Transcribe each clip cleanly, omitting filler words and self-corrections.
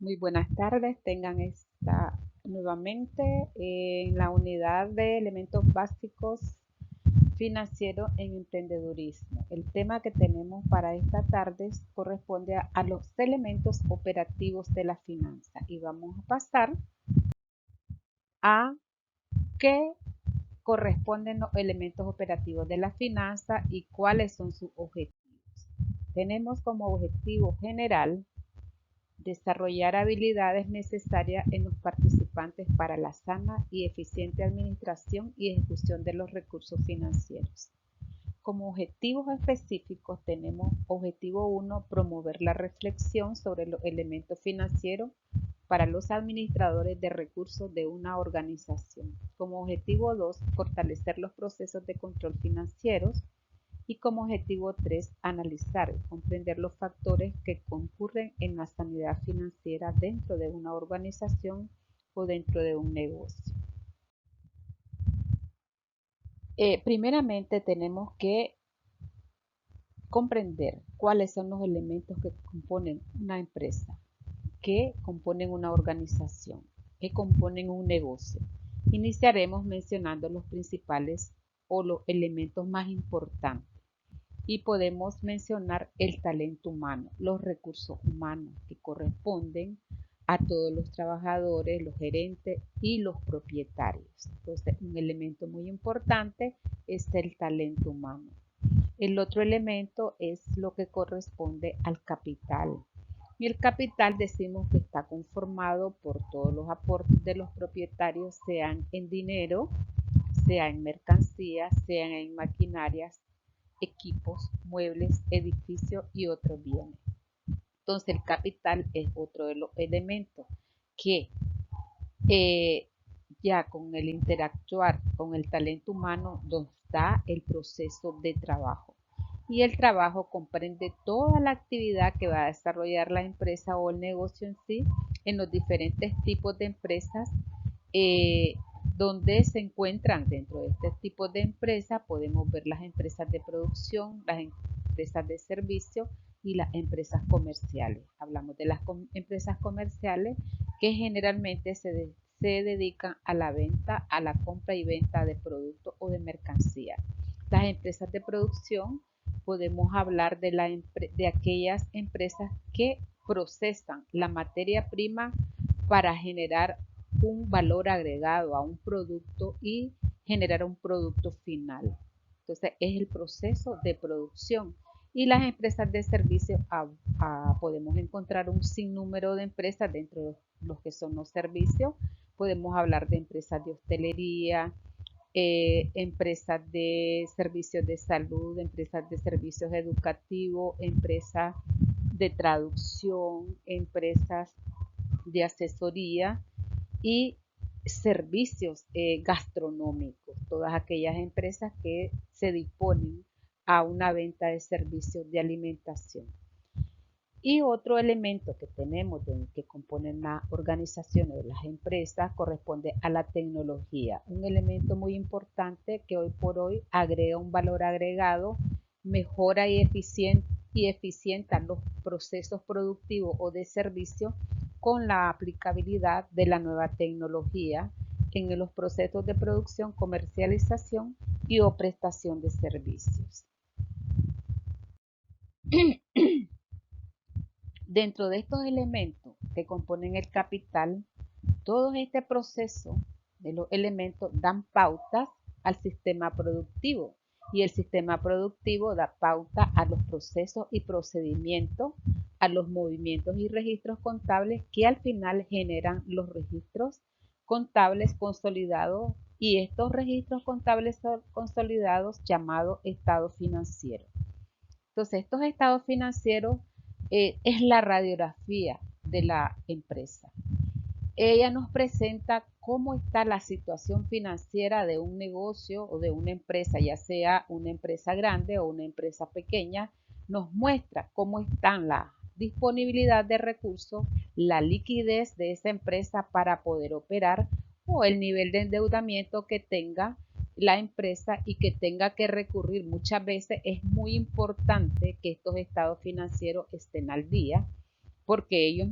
Muy buenas tardes, tengan esta nuevamente en la unidad de elementos básicos financieros en emprendedurismo. El tema que tenemos para esta tarde corresponde a los elementos operativos de la finanza y vamos a pasar a qué corresponden los elementos operativos de la finanza y cuáles son sus objetivos. Tenemos como objetivo general desarrollar habilidades necesarias en los participantes para la sana y eficiente administración y ejecución de los recursos financieros. Como objetivos específicos tenemos objetivo 1, promover la reflexión sobre los elementos financieros para los administradores de recursos de una organización. Como objetivo 2, fortalecer los procesos de control financieros. Y como objetivo 3, analizar y comprender los factores que concurren en la sanidad financiera dentro de una organización o dentro de un negocio. Primeramente tenemos que comprender cuáles son los elementos que componen una empresa, que componen una organización, que componen un negocio. Iniciaremos mencionando los principales o los elementos más importantes. Y podemos mencionar el talento humano, los recursos humanos que corresponden a todos los trabajadores, los gerentes y los propietarios. Entonces, un elemento muy importante es el talento humano. El otro elemento es lo que corresponde al capital. Y el capital decimos que está conformado por todos los aportes de los propietarios, sean en dinero, sea en mercancías, sean en maquinarias, equipos, muebles, edificios y otros bienes. Entonces el capital es otro de los elementos que eh, ya con el interactuar con el talento humano nos da el proceso de trabajo. Y el trabajo comprende toda la actividad que va a desarrollar la empresa o el negocio en sí en los diferentes tipos de empresas eh, donde se encuentran dentro de este tipo de empresas. Podemos ver las empresas de producción, las empresas de servicio y las empresas comerciales. Hablamos de las empresas comerciales que generalmente se dedican a la venta, a la compra y venta de productos o de mercancías. Las empresas de producción podemos hablar de aquellas empresas que procesan la materia prima para generar un valor agregado a un producto y generar un producto final. Entonces es el proceso de producción. Y las empresas de servicio, podemos encontrar un sinnúmero de empresas dentro de los que son los servicios. Podemos hablar de empresas de hostelería, empresas de servicios de salud, empresas de servicios educativos, empresas de traducción, empresas de asesoría y servicios gastronómicos, todas aquellas empresas que se disponen a una venta de servicios de alimentación. Y otro elemento que tenemos que componen las organizaciones de las empresas corresponde a la tecnología, un elemento muy importante que hoy por hoy agrega un valor agregado, mejora y eficienta los procesos productivos o de servicio con la aplicabilidad de la nueva tecnología en los procesos de producción, comercialización y o prestación de servicios. Dentro de estos elementos que componen el capital, todo este proceso de los elementos dan pautas al sistema productivo y el sistema productivo da pauta a los procesos y procedimientos, a los movimientos y registros contables que al final generan los registros contables consolidados y estos registros contables consolidados llamados estados financieros. Entonces, estos estados financieros es la radiografía de la empresa. Ella nos presenta cómo está la situación financiera de un negocio o de una empresa, ya sea una empresa grande o una empresa pequeña. Nos muestra cómo están la disponibilidad de recursos, la liquidez de esa empresa para poder operar o el nivel de endeudamiento que tenga la empresa y que tenga que recurrir. Muchas veces es muy importante que estos estados financieros estén al día porque ellos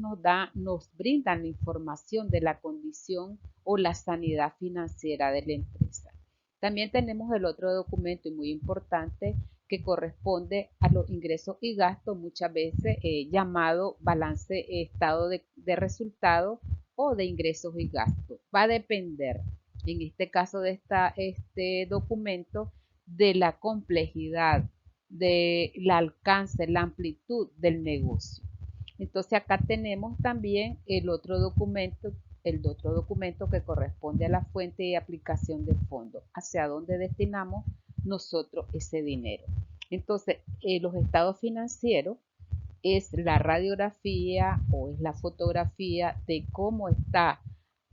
nos brindan la información de la condición o la sanidad financiera de la empresa. También tenemos el otro documento y muy importante que corresponde a los ingresos y gastos, muchas veces llamado balance estado de resultado o de ingresos y gastos. Va a depender, en este caso de este documento, de la complejidad, del alcance, la amplitud del negocio. Entonces acá tenemos también el otro documento que corresponde a la fuente y aplicación de fondos, hacia dónde destinamos nosotros ese dinero. Entonces, los estados financieros es la radiografía o es la fotografía de cómo está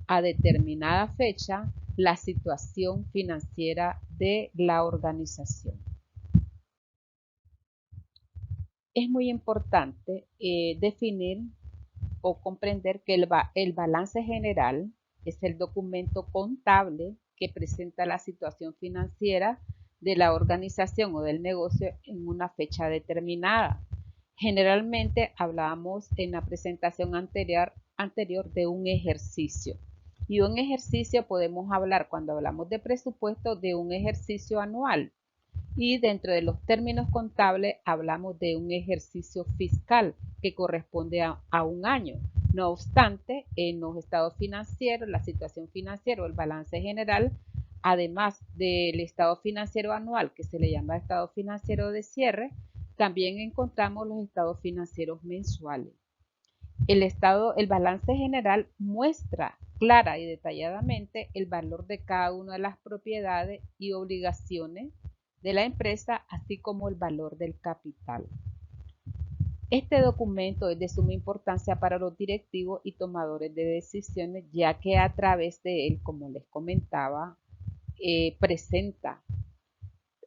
a determinada fecha la situación financiera de la organización. Es muy importante definir o comprender que el balance general es el documento contable que presenta la situación financiera de la organización o del negocio en una fecha determinada. Generalmente hablábamos en la presentación anterior de un ejercicio. Y un ejercicio podemos hablar, cuando hablamos de presupuesto, de un ejercicio anual. Y dentro de los términos contables hablamos de un ejercicio fiscal que corresponde a un año. No obstante, en los estados financieros, la situación financiera o el balance general, además del estado financiero anual, que se le llama estado financiero de cierre, también encontramos los estados financieros mensuales. El balance general muestra clara y detalladamente el valor de cada una de las propiedades y obligaciones de la empresa, así como el valor del capital. Este documento es de suma importancia para los directivos y tomadores de decisiones, ya que a través de él, como les comentaba, presenta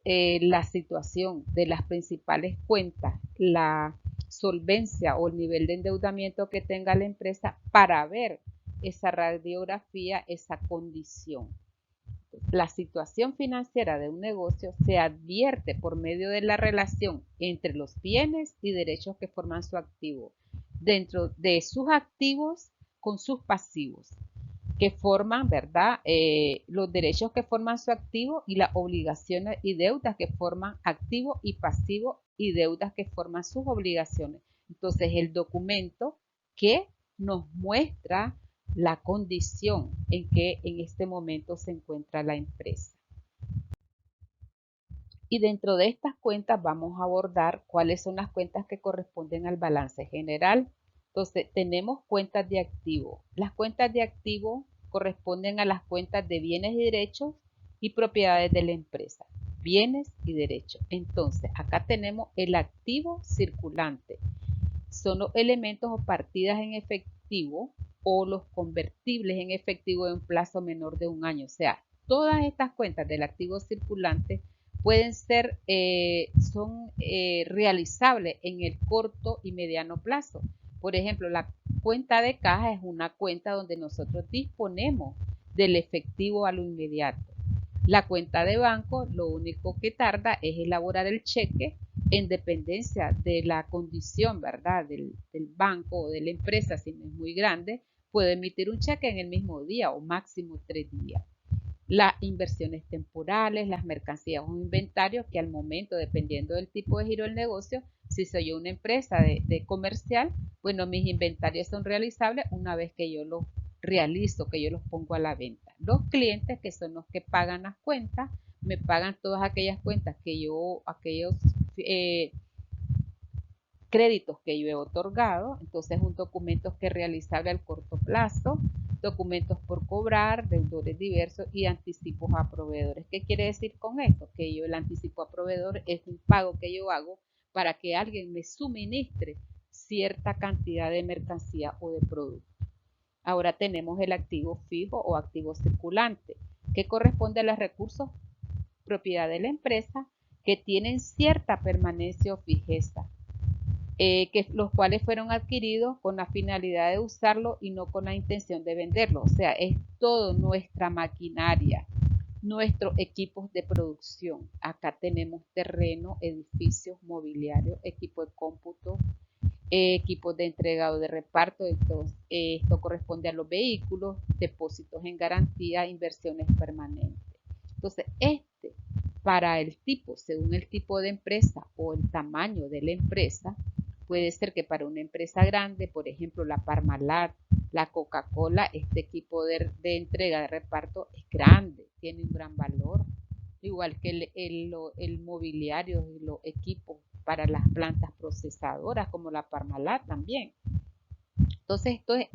la situación de las principales cuentas, la solvencia o el nivel de endeudamiento que tenga la empresa para ver esa radiografía, esa condición. La situación financiera de un negocio se advierte por medio de la relación entre los bienes y derechos que forman su activo, dentro de sus activos con sus pasivos, que forman, ¿verdad? Los derechos que forman su activo y las obligaciones y deudas que forman activo y pasivo y deudas que forman sus obligaciones. Entonces, el documento que nos muestra la condición en que en este momento se encuentra la empresa. Y dentro de estas cuentas vamos a abordar cuáles son las cuentas que corresponden al balance general. Entonces, tenemos cuentas de activo. Las cuentas de activo corresponden a las cuentas de bienes y derechos y propiedades de la empresa. Bienes y derechos. Entonces, acá tenemos el activo circulante. Son los elementos o partidas en efectivo o los convertibles en efectivo en un plazo menor de un año. O sea, todas estas cuentas del activo circulante pueden ser, son realizables en el corto y mediano plazo. Por ejemplo, la cuenta de caja es una cuenta donde nosotros disponemos del efectivo a lo inmediato. La cuenta de banco lo único que tarda es elaborar el cheque en dependencia de la condición, ¿verdad? Del banco o de la empresa, si no es muy grande, puede emitir un cheque en el mismo día o máximo 3 días. Las inversiones temporales, las mercancías o inventarios que al momento, dependiendo del tipo de giro del negocio, si soy yo una empresa de comercial, bueno, mis inventarios son realizables una vez que yo los realizo, que yo los pongo a la venta. Los clientes, que son los que pagan las cuentas, me pagan todas aquellas cuentas que aquellos créditos que yo he otorgado, entonces un documento que es realizable al corto plazo, documentos por cobrar, deudores diversos y anticipos a proveedores. ¿Qué quiere decir con esto? Que el anticipo a proveedor es un pago que yo hago para que alguien me suministre cierta cantidad de mercancía o de producto. Ahora tenemos el activo fijo o activo circulante, que corresponde a los recursos propiedad de la empresa que tienen cierta permanencia o fijeza, los cuales fueron adquiridos con la finalidad de usarlo y no con la intención de venderlo. O sea, es todo nuestra maquinaria, nuestros equipos de producción. Acá tenemos terreno, edificios, mobiliario, equipo de cómputo, equipos de entrega o de reparto. Entonces, esto corresponde a los vehículos, depósitos en garantía, inversiones permanentes. Entonces, para el tipo, según el tipo de empresa o el tamaño de la empresa, puede ser que para una empresa grande, por ejemplo, la Parmalat, la Coca-Cola, este equipo de entrega de reparto es grande, tiene un gran valor, igual que el mobiliario y los equipos para las plantas procesadoras, como la Parmalat también. Entonces, esto es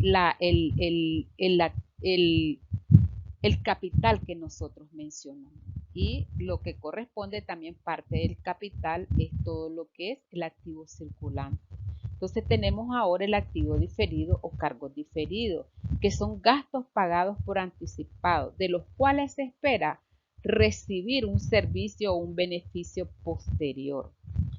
el capital que nosotros mencionamos. Y lo que corresponde también parte del capital es todo lo que es el activo circulante. Entonces tenemos ahora el activo diferido o cargos diferidos, que son gastos pagados por anticipado, de los cuales se espera recibir un servicio o un beneficio posterior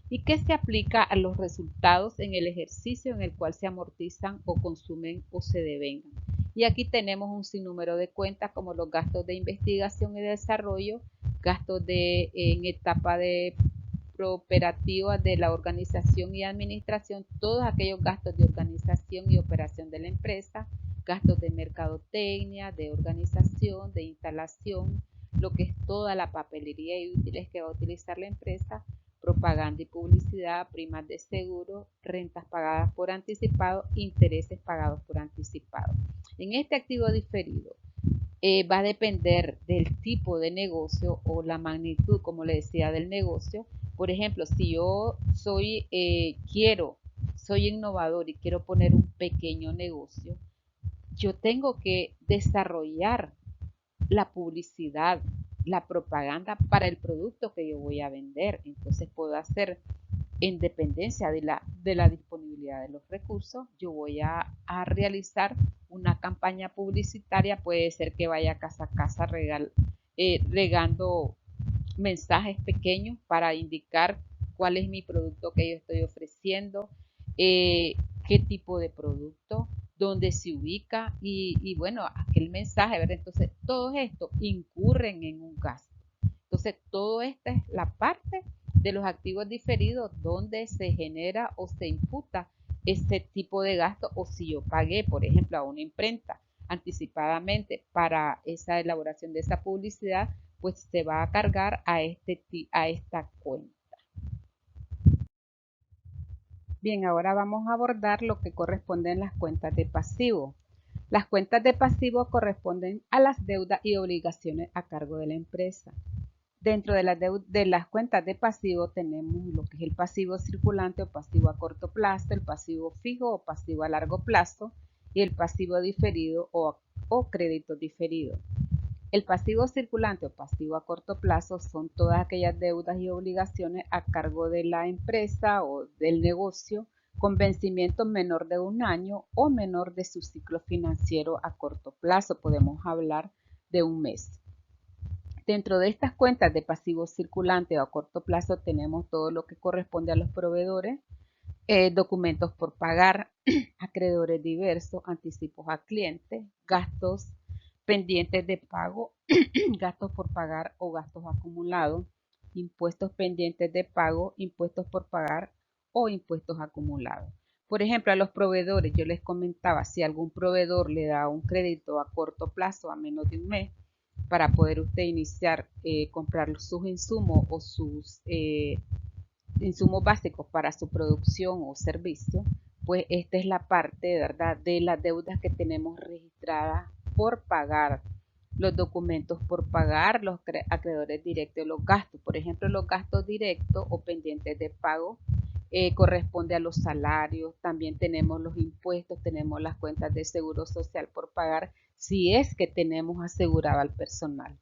y que se aplica a los resultados en el ejercicio en el cual se amortizan o consumen o se devengan. Y aquí tenemos un sinnúmero de cuentas como los gastos de investigación y desarrollo, gastos en etapa de operativa de la organización y administración, todos aquellos gastos de organización y operación de la empresa, gastos de mercadotecnia, de organización, de instalación, lo que es toda la papelería y útiles que va a utilizar la empresa, propaganda y publicidad, primas de seguro, rentas pagadas por anticipado, intereses pagados por anticipado. En este activo diferido va a depender del tipo de negocio o la magnitud, como le decía, del negocio. Por ejemplo, si yo soy innovador y quiero poner un pequeño negocio, yo tengo que desarrollar la publicidad, la propaganda para el producto que yo voy a vender. Entonces puedo hacer, en dependencia de la disponibilidad de los recursos, yo voy a realizar una campaña publicitaria. Puede ser que vaya casa a casa regando mensajes pequeños para indicar cuál es mi producto que yo estoy ofreciendo, qué tipo de producto, dónde se ubica y bueno, aquel mensaje, ¿verdad? Entonces, todo esto incurren en un gasto. Entonces, todo esta es la parte de los activos diferidos donde se genera o se imputa este tipo de gasto, o si yo pagué, por ejemplo, a una imprenta anticipadamente para esa elaboración de esa publicidad, pues se va a cargar a esta cuenta. Bien, ahora vamos a abordar lo que corresponden las cuentas de pasivo. Las cuentas de pasivo corresponden a las deudas y obligaciones a cargo de la empresa. Dentro de las cuentas de pasivo tenemos lo que es el pasivo circulante o pasivo a corto plazo, el pasivo fijo o pasivo a largo plazo y el pasivo diferido o crédito diferido. El pasivo circulante o pasivo a corto plazo son todas aquellas deudas y obligaciones a cargo de la empresa o del negocio con vencimiento menor de un año o menor de su ciclo financiero a corto plazo. Podemos hablar de un mes. Dentro de estas cuentas de pasivo circulante o a corto plazo tenemos todo lo que corresponde a los proveedores, documentos por pagar, acreedores diversos, anticipos a clientes, gastos pendientes de pago, gastos por pagar o gastos acumulados, impuestos pendientes de pago, impuestos por pagar o impuestos acumulados. Por ejemplo, a los proveedores, yo les comentaba, si algún proveedor le da un crédito a corto plazo, a menos de un mes, para poder usted iniciar, comprar sus insumos o sus insumos básicos para su producción o servicio, pues esta es la parte, ¿verdad?, de las deudas que tenemos registradas por pagar, los documentos por pagar, los acreedores directos, los gastos. Por ejemplo, los gastos directos o pendientes de pago corresponde a los salarios. También tenemos los impuestos, tenemos las cuentas de seguro social por pagar si es que tenemos asegurado al personal.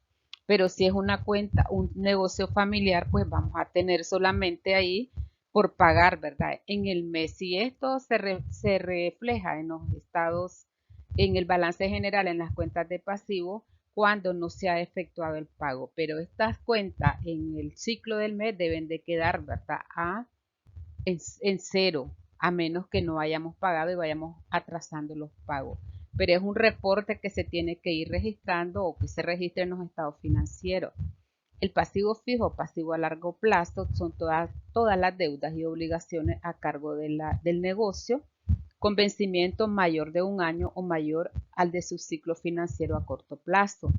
Pero si es una cuenta, un negocio familiar, pues vamos a tener solamente ahí por pagar, ¿verdad? En el mes. Si esto se refleja en los estados, en el balance general, en las cuentas de pasivo, cuando no se ha efectuado el pago. Pero estas cuentas en el ciclo del mes deben de quedar, ¿verdad?, en cero, a menos que no hayamos pagado y vayamos atrasando los pagos. Pero es un reporte que se tiene que ir registrando o que se registre en los estados financieros. El pasivo fijo, pasivo a largo plazo, son todas las deudas y obligaciones a cargo del negocio con vencimiento mayor de un año o mayor al de su ciclo financiero a corto plazo.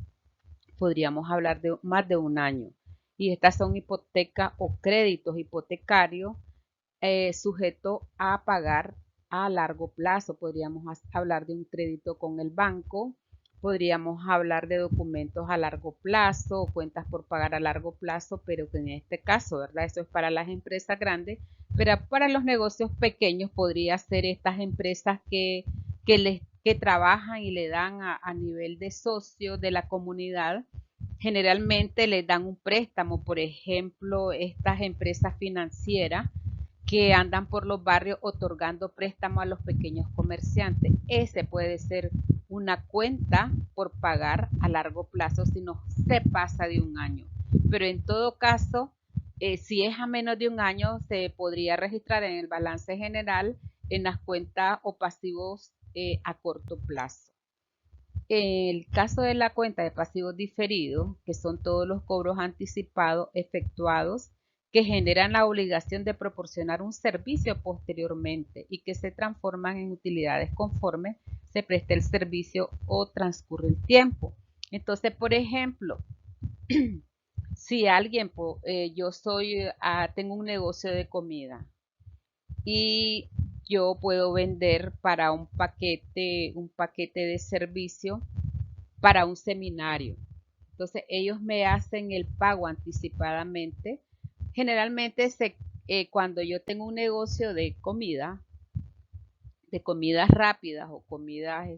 Podríamos hablar de más de un año. Y estas son hipotecas o créditos hipotecarios sujetos a pagar a largo plazo. Podríamos hablar de un crédito con el banco, podríamos hablar de documentos a largo plazo, cuentas por pagar a largo plazo, pero que en este caso, ¿verdad? Eso es para las empresas grandes, pero para los negocios pequeños podría ser estas empresas que trabajan y le dan a nivel de socio de la comunidad. Generalmente les dan un préstamo, por ejemplo, estas empresas financieras que andan por los barrios otorgando préstamos a los pequeños comerciantes. Ese puede ser una cuenta por pagar a largo plazo si no se pasa de un año. Pero en todo caso, si es a menos de un año, se podría registrar en el balance general en las cuentas o pasivos a corto plazo. En el caso de la cuenta de pasivos diferidos, que son todos los cobros anticipados efectuados que generan la obligación de proporcionar un servicio posteriormente y que se transforman en utilidades conforme se presta el servicio o transcurre el tiempo. Entonces, por ejemplo, si alguien, tengo un negocio de comida y yo puedo vender para un paquete de servicio para un seminario. Entonces ellos me hacen el pago anticipadamente. Generalmente cuando yo tengo un negocio de comidas rápidas o comidas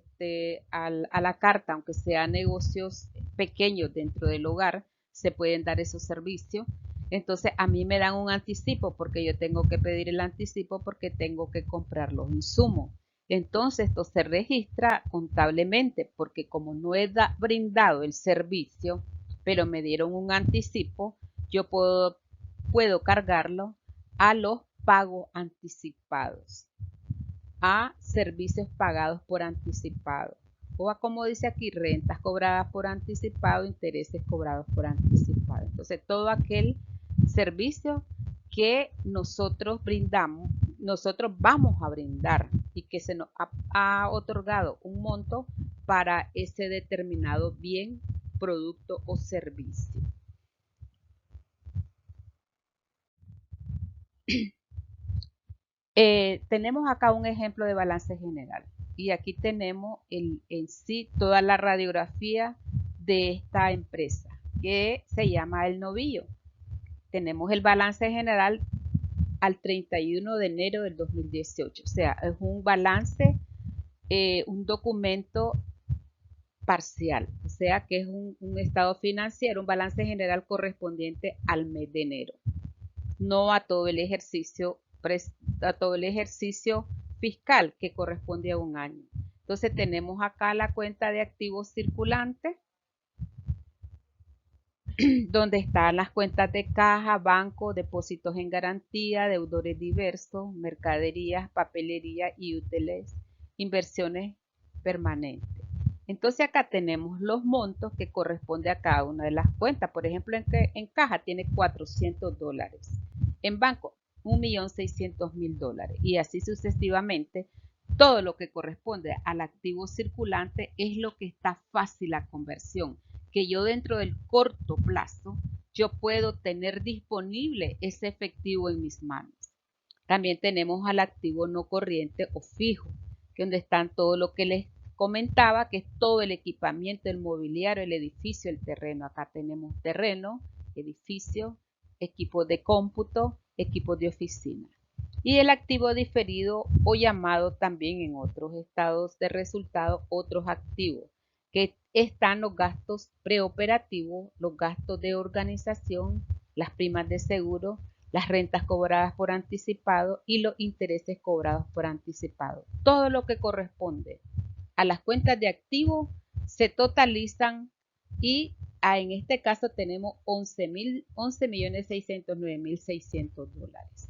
a la carta, aunque sean negocios pequeños dentro del hogar, se pueden dar esos servicios. Entonces a mí me dan un anticipo porque yo tengo que pedir el anticipo porque tengo que comprar los insumos. Entonces esto se registra contablemente porque como no he brindado el servicio, pero me dieron un anticipo, yo puedo cargarlo a los pagos anticipados, a servicios pagados por anticipado o a, como dice aquí, rentas cobradas por anticipado, intereses cobrados por anticipado. Entonces todo aquel servicio que nosotros brindamos, nosotros vamos a brindar y que se nos ha otorgado un monto para ese determinado bien, producto o servicio. Tenemos acá un ejemplo de balance general y aquí tenemos en sí toda la radiografía de esta empresa que se llama El Novillo. Tenemos el balance general al 31 de enero del 2018, o sea, es un balance, un documento parcial, o sea que es un estado financiero, un balance general correspondiente al mes de enero, no a todo el ejercicio fiscal que corresponde a un año. Entonces tenemos acá la cuenta de activos circulantes, donde están las cuentas de caja, banco, depósitos en garantía, deudores diversos, mercaderías, papelería y útiles, inversiones permanentes. Entonces acá tenemos los montos que corresponde a cada una de las cuentas. Por ejemplo, en caja tiene $400, en banco $1.600.000 y así sucesivamente. Todo lo que corresponde al activo circulante es lo que está fácil a conversión, que yo dentro del corto plazo yo puedo tener disponible ese efectivo en mis manos. También tenemos al activo no corriente o fijo, que donde están todo lo que les comentaba, que es todo el equipamiento, el mobiliario, el edificio, el terreno. Acá tenemos terreno, edificio, equipos de cómputo, equipos de oficina. Y el activo diferido o llamado también en otros estados de resultado otros activos, que están los gastos preoperativos, los gastos de organización, las primas de seguro, las rentas cobradas por anticipado y los intereses cobrados por anticipado. Todo lo que corresponde a las cuentas de activos se totalizan y en este caso tenemos $11.609.600.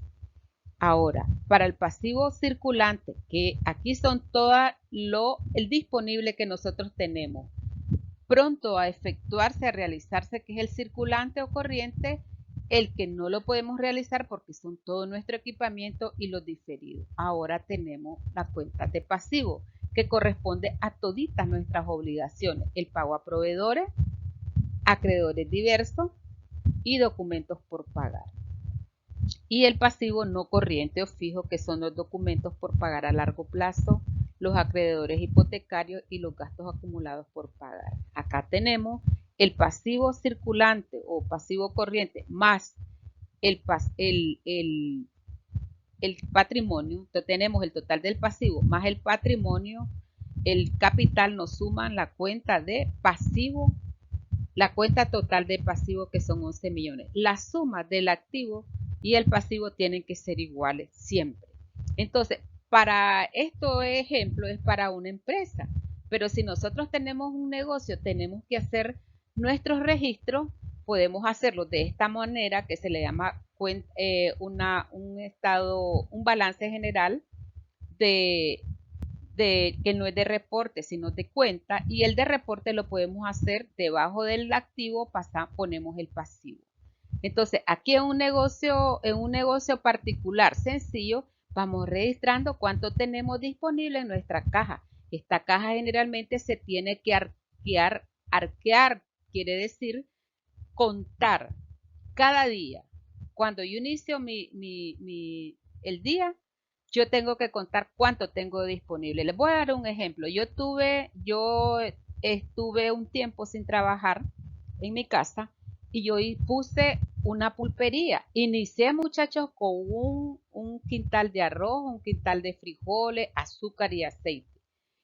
Ahora, para el pasivo circulante, que aquí son todo el disponible que nosotros tenemos, pronto a efectuarse, a realizarse, que es el circulante o corriente, el que no lo podemos realizar porque son todo nuestro equipamiento y los diferidos. Ahora tenemos la cuenta de pasivo, que corresponde a toditas nuestras obligaciones, el pago a proveedores, acreedores diversos y documentos por pagar. Y el pasivo no corriente o fijo, que son los documentos por pagar a largo plazo, los acreedores hipotecarios y los gastos acumulados por pagar. Acá tenemos el pasivo circulante o pasivo corriente más el patrimonio. Entonces tenemos el total del pasivo más el patrimonio, el capital, nos suman la cuenta de pasivo, la cuenta total de pasivo, que son 11 millones. La suma del activo y el pasivo tienen que ser iguales siempre. Entonces, para esto ejemplo es para una empresa, pero si nosotros tenemos un negocio, tenemos que hacer nuestros registros. Podemos hacerlo de esta manera, que se le llama un balance general que no es de reporte, sino de cuenta, y el de reporte lo podemos hacer debajo del activo, ponemos el pasivo. Entonces, aquí en un negocio particular sencillo, vamos registrando cuánto tenemos disponible en nuestra caja. Esta caja generalmente se tiene que arquear. Arquear quiere decir contar cada día. Cuando yo inicio el día, yo tengo que contar cuánto tengo disponible. Les voy a dar un ejemplo. Yo estuve un tiempo sin trabajar en mi casa y yo puse una pulpería. Inicié, muchachos, con un quintal de arroz, un quintal de frijoles, azúcar y aceite.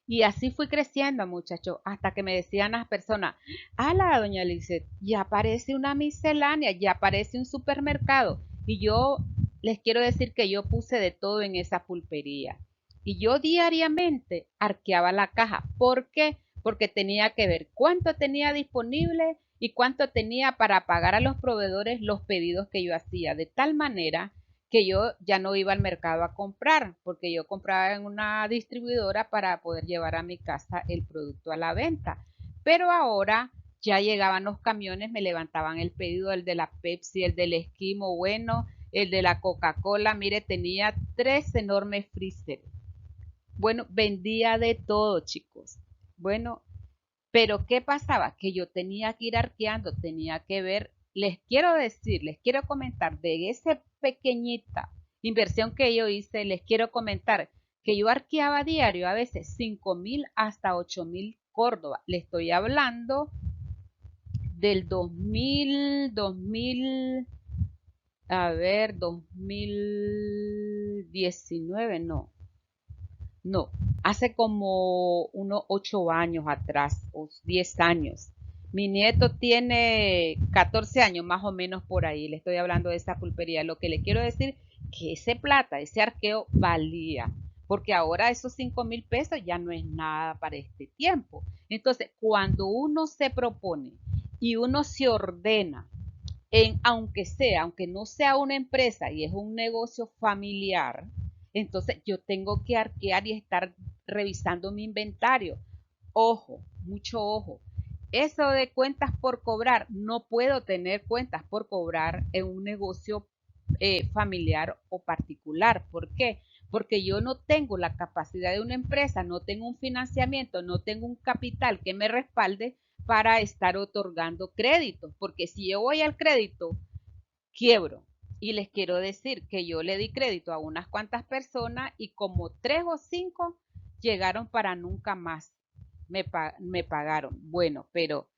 Y así fui creciendo, muchachos, hasta que me decían las personas, ala, doña Lizeth, ya parece una miscelánea, ya parece un supermercado. Y yo les quiero decir que yo puse de todo en esa pulpería. Y yo diariamente arqueaba la caja. ¿Por qué? Porque tenía que ver cuánto tenía disponible y cuánto tenía para pagar a los proveedores los pedidos que yo hacía. De tal manera que yo ya no iba al mercado a comprar, porque yo compraba en una distribuidora para poder llevar a mi casa el producto a la venta. Pero ahora ya llegaban los camiones, me levantaban el pedido, el de la Pepsi, el del Esquimo, bueno, el de la Coca-Cola. Mire, tenía 3 enormes freezers. Bueno, vendía de todo, chicos. Bueno, pero ¿qué pasaba? Que yo tenía que ir arqueando, tenía que ver. Les quiero decir, les quiero comentar de esa pequeñita inversión que yo hice, les quiero comentar que yo arqueaba diario a veces 5.000 hasta 8.000 Córdoba. Le estoy hablando del 2000, a ver, 2019, no, hace como unos 8 años atrás, o 10 años. Mi nieto tiene 14 años, más o menos por ahí. Le estoy hablando de esa pulpería. Lo que le quiero decir que ese plata, ese arqueo valía, porque ahora esos 5.000 pesos ya no es nada para este tiempo. Entonces, cuando uno se propone y uno se ordena, aunque no sea una empresa y es un negocio familiar, entonces yo tengo que arquear y estar revisando mi inventario. Ojo, mucho ojo. Eso de cuentas por cobrar, no puedo tener cuentas por cobrar en un negocio familiar o particular. ¿Por qué? Porque yo no tengo la capacidad de una empresa, no tengo un financiamiento, no tengo un capital que me respalde para estar otorgando créditos, porque si yo voy al crédito, quiebro. Y les quiero decir que yo le di crédito a unas cuantas personas y como 3 o 5 llegaron para nunca más. Me pagaron. Bueno, pero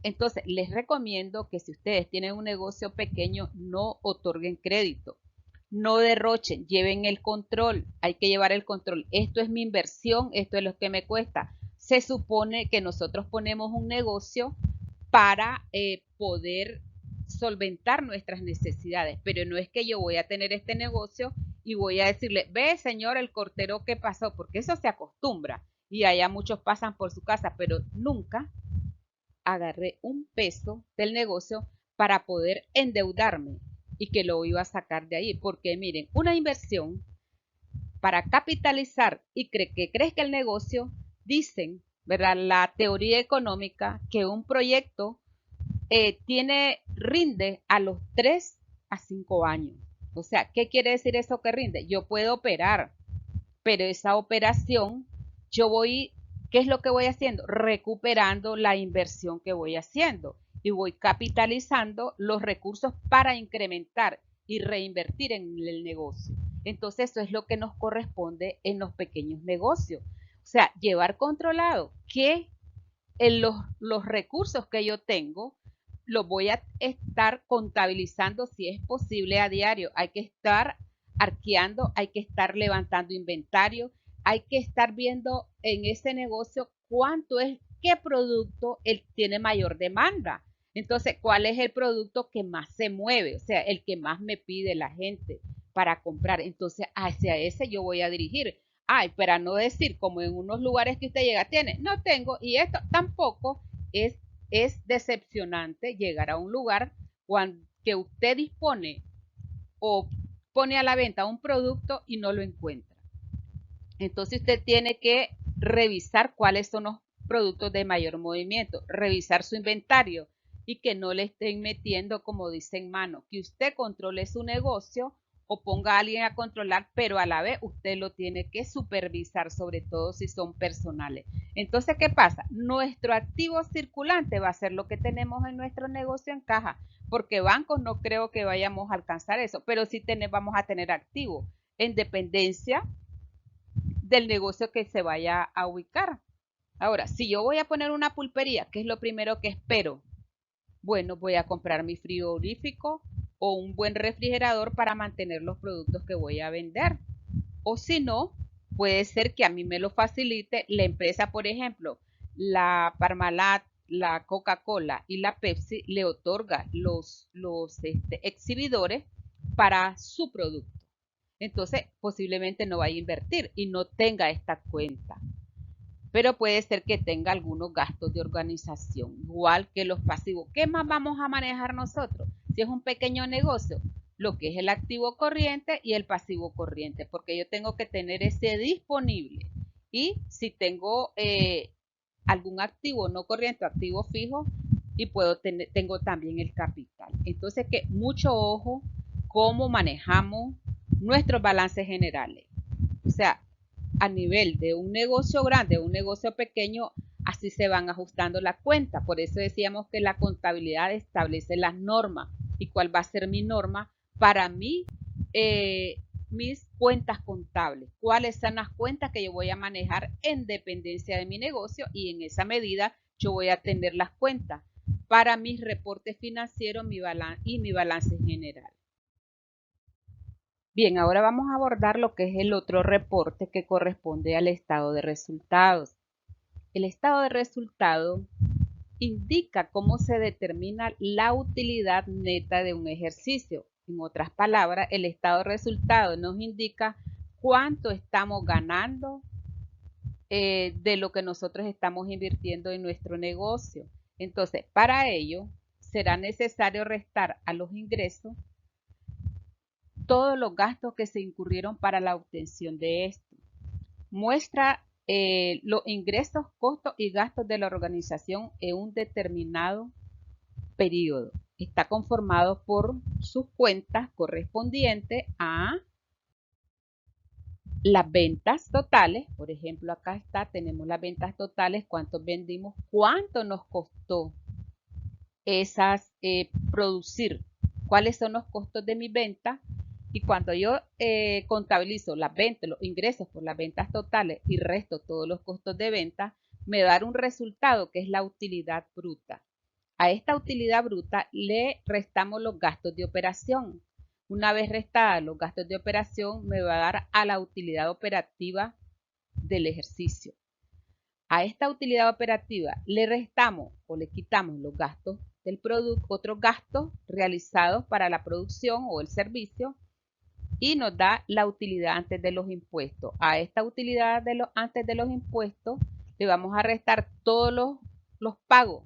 entonces les recomiendo que si ustedes tienen un negocio pequeño, no otorguen crédito. No derrochen, lleven el control. Hay que llevar el control. Esto es mi inversión, esto es lo que me cuesta. Se supone que nosotros ponemos un negocio para poder solventar nuestras necesidades, pero no es que yo voy a tener este negocio y voy a decirle, ve señor el cortero, ¿qué pasó? Porque eso se acostumbra y allá muchos pasan por su casa, pero nunca agarré un peso del negocio para poder endeudarme y que lo iba a sacar de ahí, porque miren, una inversión para capitalizar y que crezca el negocio, dicen ¿verdad? La teoría económica que un proyecto rinde a los 3 a 5 años. O sea, ¿qué quiere decir eso que rinde? Yo puedo operar, pero esa operación, yo voy, ¿qué es lo que voy haciendo? Recuperando la inversión que voy haciendo y voy capitalizando los recursos para incrementar y reinvertir en el negocio. Entonces, eso es lo que nos corresponde en los pequeños negocios. O sea, llevar controlado que en los recursos que yo tengo los voy a estar contabilizando si es posible a diario. Hay que estar arqueando, hay que estar levantando inventario, hay que estar viendo en ese negocio cuánto es, qué producto él tiene mayor demanda. Entonces, ¿cuál es el producto que más se mueve? O sea, el que más me pide la gente para comprar. Entonces, hacia ese yo voy a dirigir. Ay, para no decir como en unos lugares que usted llega, tiene, no tengo, y esto tampoco es, es decepcionante llegar a un lugar cuando que usted dispone o pone a la venta un producto y no lo encuentra. Entonces usted tiene que revisar cuáles son los productos de mayor movimiento, revisar su inventario y que no le estén metiendo, como dicen, mano, que usted controle su negocio o ponga a alguien a controlar, pero a la vez usted lo tiene que supervisar, sobre todo si son personales. Entonces, ¿qué pasa? Nuestro activo circulante va a ser lo que tenemos en nuestro negocio en caja, porque bancos no creo que vayamos a alcanzar eso, pero sí vamos a tener activo en dependencia del negocio que se vaya a ubicar. Ahora, si yo voy a poner una pulpería, ¿qué es lo primero que espero? Bueno, voy a comprar mi frigorífico o un buen refrigerador para mantener los productos que voy a vender. O si no, puede ser que a mí me lo facilite la empresa, por ejemplo, la Parmalat, la Coca-Cola y la Pepsi le otorga los exhibidores para su producto. Entonces, posiblemente no vaya a invertir y no tenga esta cuenta, pero puede ser que tenga algunos gastos de organización, igual que los pasivos. ¿Qué más vamos a manejar nosotros? Si es un pequeño negocio, lo que es el activo corriente y el pasivo corriente, porque yo tengo que tener ese disponible. Y si tengo algún activo no corriente o activo fijo, y tengo también el capital. Entonces, que mucho ojo cómo manejamos nuestros balances generales. O sea, a nivel de un negocio grande o un negocio pequeño, así se van ajustando las cuentas. Por eso decíamos que la contabilidad establece las normas. ¿Y cuál va a ser mi norma? Para mí, mis cuentas contables. ¿Cuáles son las cuentas que yo voy a manejar en dependencia de mi negocio? Y en esa medida yo voy a tener las cuentas para mis reportes financieros y mi balance general. Bien, ahora vamos a abordar lo que es el otro reporte que corresponde al estado de resultados. El estado de resultado indica cómo se determina la utilidad neta de un ejercicio. En otras palabras, el estado de resultado nos indica cuánto estamos ganando de lo que nosotros estamos invirtiendo en nuestro negocio. Entonces, para ello, será necesario restar a los ingresos todos los gastos que se incurrieron para la obtención de esto. Muestra los ingresos, costos y gastos de la organización en un determinado periodo. Está conformado por sus cuentas correspondientes a las ventas totales. Por ejemplo, acá está, tenemos las ventas totales, cuántos vendimos, cuánto nos costó esas producir, cuáles son los costos de mi venta. Y cuando yo contabilizo las ventas, los ingresos por las ventas totales y resto todos los costos de venta, me va a dar un resultado que es la utilidad bruta. A esta utilidad bruta le restamos los gastos de operación. Una vez restados los gastos de operación, me va a dar a la utilidad operativa del ejercicio. A esta utilidad operativa le restamos o le quitamos los gastos del producto, otros gastos realizados para la producción o el servicio, y nos da la utilidad antes de los impuestos. A esta utilidad antes de los impuestos le vamos a restar todos los pagos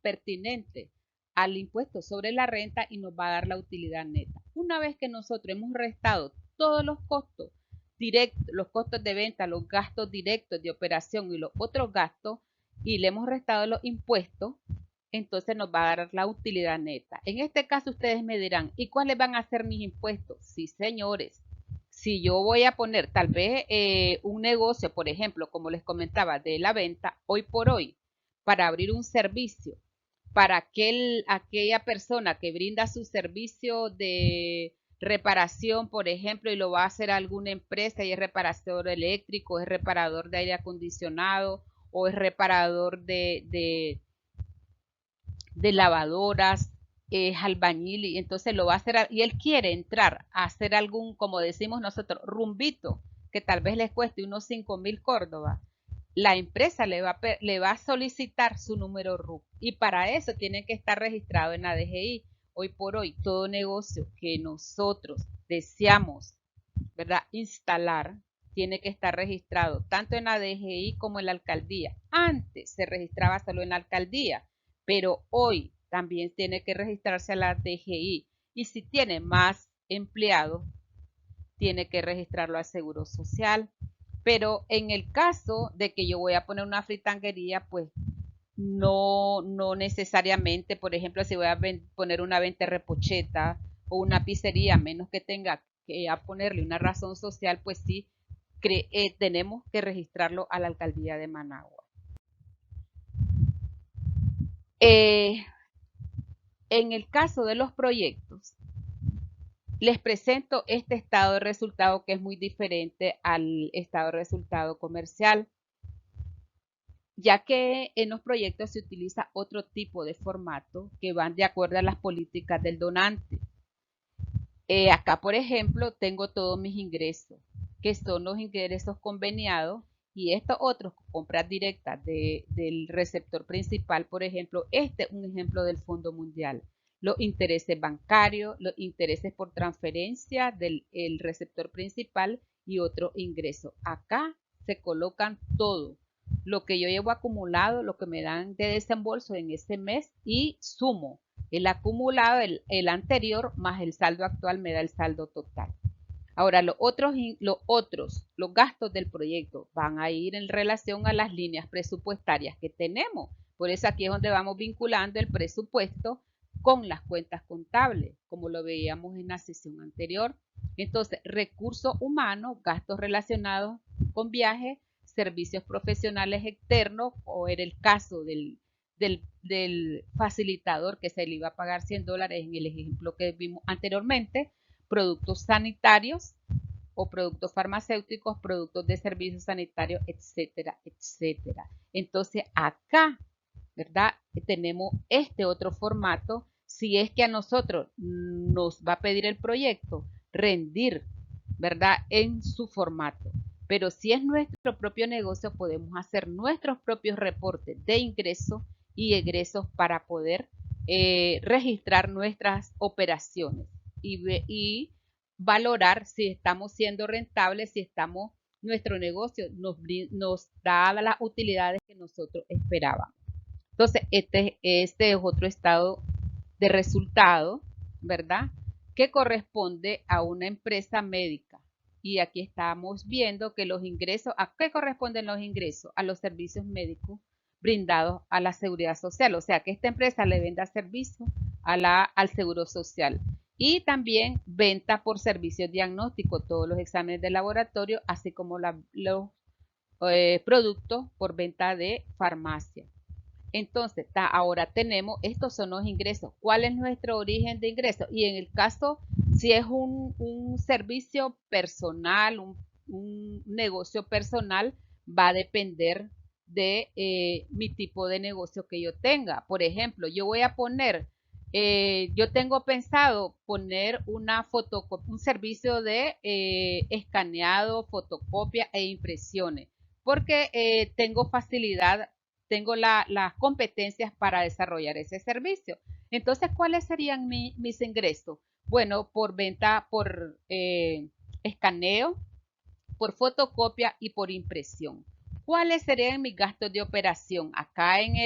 pertinentes al impuesto sobre la renta y nos va a dar la utilidad neta. Una vez que nosotros hemos restado todos los costos directos, los costos de venta, los gastos directos de operación y los otros gastos, y le hemos restado los impuestos, entonces nos va a dar la utilidad neta. En este caso ustedes me dirán, ¿y cuáles van a ser mis impuestos? Sí, señores. Si yo voy a poner tal vez un negocio, por ejemplo, como les comentaba, de la venta, hoy por hoy, para abrir un servicio, para aquella persona que brinda su servicio de reparación, por ejemplo, y lo va a hacer alguna empresa y es reparador eléctrico, es reparador de aire acondicionado o es reparador de lavadoras, es albañil y entonces lo va a hacer y él quiere entrar a hacer algún, como decimos nosotros, rumbito, que tal vez les cueste unos 5.000 Córdoba. La empresa le va a solicitar su número RUC y para eso tiene que estar registrado en la DGI. Hoy por hoy, todo negocio que nosotros deseamos, ¿verdad?, instalar, tiene que estar registrado tanto en la DGI como en la alcaldía. Antes se registraba solo en la alcaldía, pero hoy también tiene que registrarse a la DGI. Y si tiene más empleados, tiene que registrarlo al Seguro Social. Pero en el caso de que yo voy a poner una fritanguería, pues no necesariamente, por ejemplo, si voy a poner una venta repocheta o una pizzería, menos que tenga que ponerle una razón social, pues sí, tenemos que registrarlo a la alcaldía de Managua. Eh, en el caso de los proyectos, les presento este estado de resultado que es muy diferente al estado de resultado comercial, ya que en los proyectos se utiliza otro tipo de formato que van de acuerdo a las políticas del donante. Acá, por ejemplo, tengo todos mis ingresos, que son los ingresos conveniados y estos otros, compras directas del receptor principal, por ejemplo, este es un ejemplo del Fondo Mundial. Los intereses bancarios, los intereses por transferencia del receptor principal y otro ingreso. Acá se colocan todo, lo que yo llevo acumulado, lo que me dan de desembolso en ese mes y sumo el acumulado, el anterior, más el saldo actual me da el saldo total. Ahora, los gastos del proyecto van a ir en relación a las líneas presupuestarias que tenemos. Por eso aquí es donde vamos vinculando el presupuesto con las cuentas contables, como lo veíamos en la sesión anterior. Entonces, recursos humanos, gastos relacionados con viajes, servicios profesionales externos, o era el caso del facilitador que se le iba a pagar $100 en el ejemplo que vimos anteriormente, productos sanitarios o productos farmacéuticos, productos de servicios sanitarios, etcétera, etcétera. Entonces acá, ¿verdad? Tenemos este otro formato. Si es que a nosotros nos va a pedir el proyecto rendir, ¿verdad?, en su formato. Pero si es nuestro propio negocio, podemos hacer nuestros propios reportes de ingresos y egresos para poder registrar nuestras operaciones y valorar si estamos siendo rentables, si estamos, nuestro negocio nos da las utilidades que nosotros esperábamos. Entonces, este es otro estado de resultado, ¿verdad?, que corresponde a una empresa médica. Y aquí estamos viendo que los ingresos, ¿a qué corresponden los ingresos? A los servicios médicos brindados a la seguridad social. O sea, que esta empresa le venda servicio al seguro social. Y también venta por servicios diagnósticos, todos los exámenes de laboratorio, así como los productos por venta de farmacia. Entonces, ahora tenemos, estos son los ingresos. ¿Cuál es nuestro origen de ingresos? Y en el caso, si es un servicio personal, un negocio personal, va a depender de mi tipo de negocio que yo tenga. Por ejemplo, yo voy a poner, yo tengo pensado poner un servicio de escaneado, fotocopia e impresiones, porque tengo facilidad, tengo las competencias para desarrollar ese servicio. Entonces, ¿cuáles serían mis ingresos? Bueno, por venta, por escaneo, por fotocopia y por impresión. ¿Cuáles serían mis gastos de operación? Acá en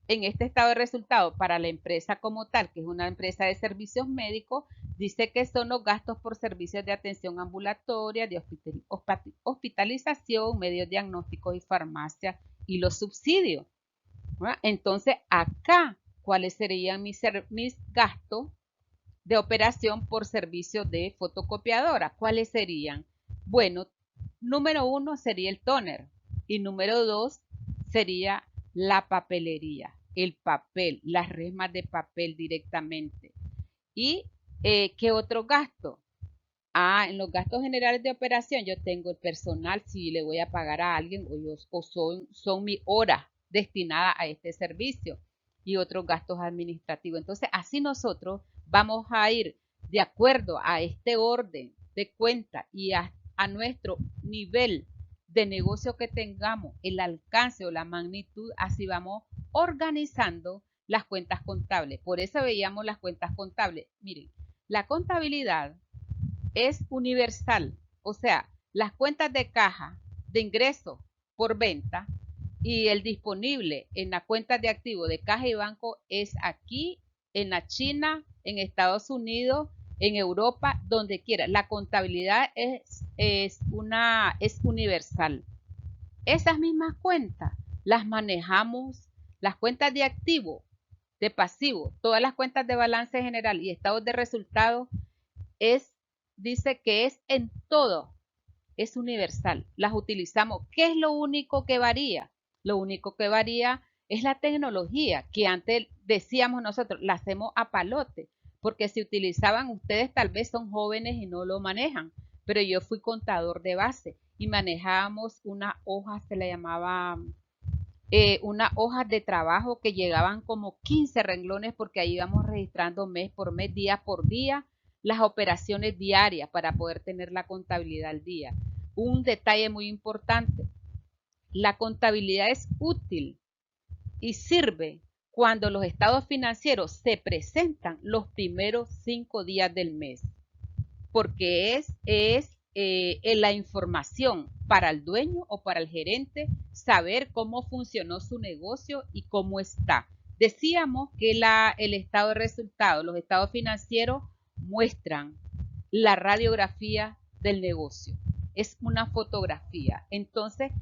este estado de resultados para la empresa como tal, que es una empresa de servicios médicos, dice que son los gastos por servicios de atención ambulatoria, de hospitalización, medios diagnósticos y farmacia y los subsidios. ¿Verdad? Entonces, acá, ¿cuáles serían mis gastos de operación por servicio de fotocopiadora? ¿Cuáles serían? Bueno, número 1 sería el tóner y número 2 sería la papelería, el papel, las resmas de papel directamente. ¿Y qué otro gasto? En los gastos generales de operación yo tengo el personal, si le voy a pagar a alguien o son mis horas destinadas a este servicio y otros gastos administrativos. Entonces, así nosotros vamos a ir de acuerdo a este orden de cuenta y a nuestro nivel de negocio que tengamos, el alcance o la magnitud, así vamos organizando las cuentas contables. Por eso veíamos las cuentas contables. Miren, la contabilidad es universal, o sea, las cuentas de caja de ingreso por venta y el disponible en las cuentas de activo de caja y banco es aquí, en la China, en Estados Unidos, en Europa, donde quiera. La contabilidad es universal. Esas mismas cuentas las manejamos, las cuentas de activo, de pasivo, todas las cuentas de balance general y estados de resultados es, dice que es en todo, es universal. Las utilizamos. ¿Qué es lo único que varía? Lo único que varía es la tecnología, que antes decíamos nosotros, la hacemos a palote, porque si utilizaban ustedes tal vez son jóvenes y no lo manejan, pero yo fui contador de base y manejábamos una hoja, se le llamaba unas hojas de trabajo que llegaban como 15 renglones porque ahí íbamos registrando mes por mes, día por día, las operaciones diarias para poder tener la contabilidad al día. Un detalle muy importante, la contabilidad es útil y sirve cuando los estados financieros se presentan los primeros 5 días del mes, porque es la información para el dueño o para el gerente saber cómo funcionó su negocio y cómo está. Decíamos que el estado de resultados, los estados financieros muestran la radiografía del negocio. Es una fotografía. Entonces,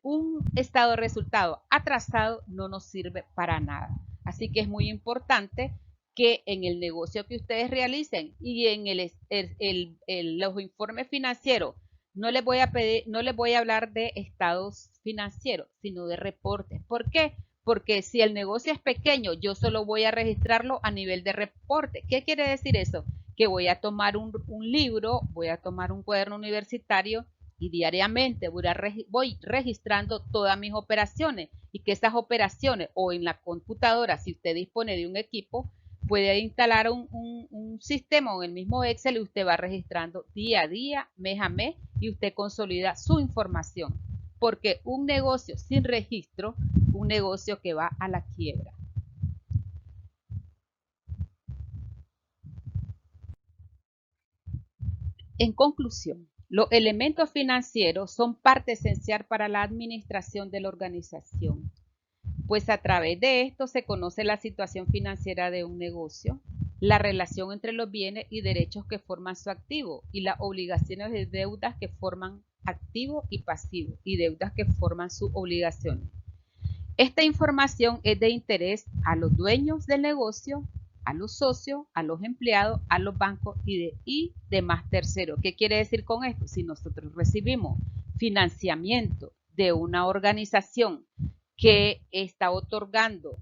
un estado de resultado atrasado no nos sirve para nada. Así que es muy importante que en el negocio que ustedes realicen y en los informes financieros no les voy a pedir, no les voy a hablar de estados financieros, sino de reportes. ¿Por qué? Porque si el negocio es pequeño, yo solo voy a registrarlo a nivel de reporte. ¿Qué quiere decir eso? Que voy a tomar un libro, voy a tomar un cuaderno universitario y diariamente voy registrando todas mis operaciones y que esas operaciones o en la computadora, si usted dispone de un equipo, puede instalar un sistema o en el mismo Excel y usted va registrando día a día, mes a mes y usted consolida su información. Porque un negocio sin registro, un negocio que va a la quiebra. En conclusión, los elementos financieros son parte esencial para la administración de la organización, pues a través de esto se conoce la situación financiera de un negocio, la relación entre los bienes y derechos que forman su activo y las obligaciones de deudas que forman activo y pasivo y deudas que forman sus obligaciones. Esta información es de interés a los dueños del negocio, a los socios, a los empleados, a los bancos y demás terceros. ¿Qué quiere decir con esto? Si nosotros recibimos financiamiento de una organización que está otorgando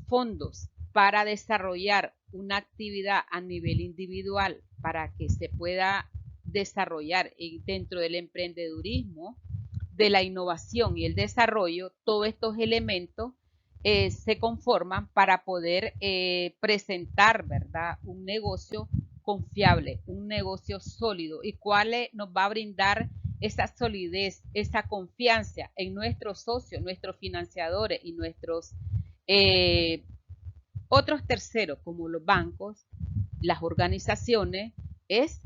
fondos para desarrollar una actividad a nivel individual para que se pueda desarrollar dentro del emprendedurismo, de la innovación y el desarrollo, todos estos elementos se conforman para poder presentar, ¿verdad?, un negocio confiable, un negocio sólido y cuál nos va a brindar esa solidez, esa confianza en nuestros socios, nuestros financiadores y nuestros otros terceros como los bancos, las organizaciones, es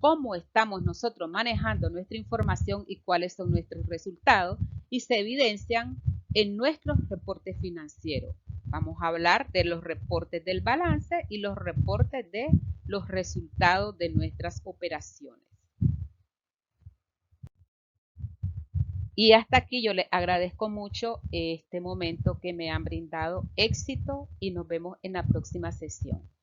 cómo estamos nosotros manejando nuestra información y cuáles son nuestros resultados y se evidencian en nuestros reportes financieros. Vamos a hablar de los reportes del balance y los reportes de los resultados de nuestras operaciones. Y hasta aquí yo les agradezco mucho este momento que me han brindado. Éxito y nos vemos en la próxima sesión.